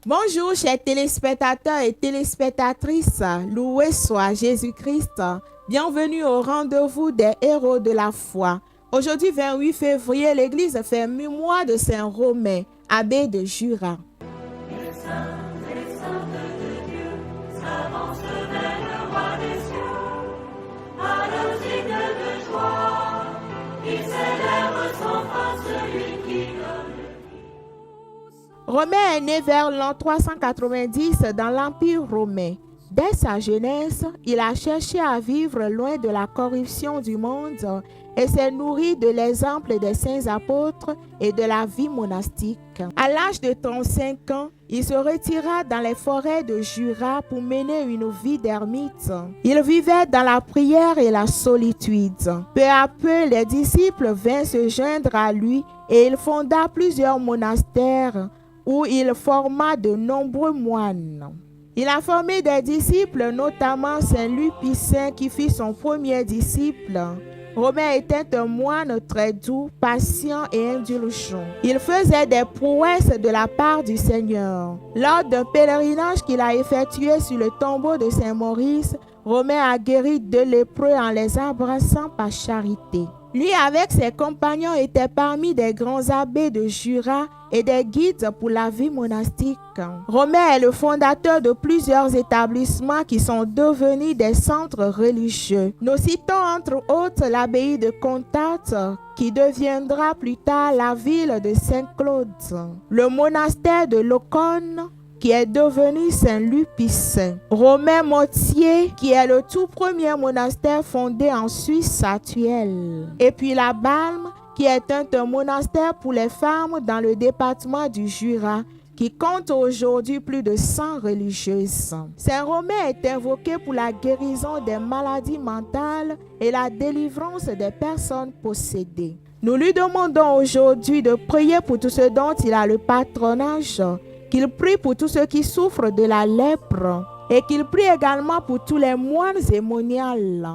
Bonjour chers téléspectateurs et téléspectatrices, loué soit Jésus-Christ. Bienvenue au rendez-vous des héros de la foi. Aujourd'hui 28 février, l'église fait mémoire de Saint Romain, abbé de Jura. Les saints de Dieu s'avancent vers le roi des cieux, à leur signe de joie, ils célèbrent sans fin celui qui donne. Romain est né vers l'an 390 dans l'Empire romain. Dès sa jeunesse, il a cherché à vivre loin de la corruption du monde et s'est nourri de l'exemple des saints apôtres et de la vie monastique. À l'âge de 35 ans, il se retira dans les forêts de Jura pour mener une vie d'ermite. Il vivait dans la prière et la solitude. Peu à peu, les disciples vinrent se joindre à lui et il fonda plusieurs monastères où il forma de nombreux moines. Il a formé des disciples, notamment Saint Lupicin qui fut son premier disciple. Romain était un moine très doux, patient et indulgent. Il faisait des prouesses de la part du Seigneur. Lors d'un pèlerinage qu'il a effectué sur le tombeau de Saint Maurice, Romain a guéri 2 lépreux en les embrassant par charité. Lui, avec ses compagnons, était parmi des grands abbés de Jura et des guides pour la vie monastique. Romain est le fondateur de plusieurs établissements qui sont devenus des centres religieux. Nous citons entre autres l'abbaye de Contate, qui deviendra plus tard la ville de Saint-Claude, le monastère de Loconne, qui est devenu Saint-Lupicin, Romain Mortier, qui est le tout premier monastère fondé en Suisse actuelle, et puis la Balme, qui est un monastère pour les femmes dans le département du Jura, qui compte aujourd'hui plus de 100 religieuses. Saint Romain est invoqué pour la guérison des maladies mentales et la délivrance des personnes possédées. Nous lui demandons aujourd'hui de prier pour tout ce dont il a le patronage, qu'il prie pour tous ceux qui souffrent de la lèpre et qu'il prie également pour tous les moines et moniales.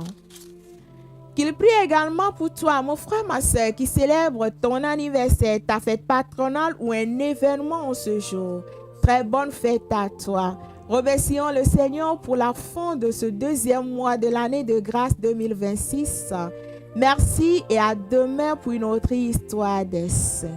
Qu'il prie également pour toi, mon frère, ma soeur, qui célèbre ton anniversaire, ta fête patronale ou un événement en ce jour. Très bonne fête à toi. Remercions le Seigneur pour la fin de ce 2e mois de l'année de grâce 2026. Merci et à demain pour une autre histoire des saints.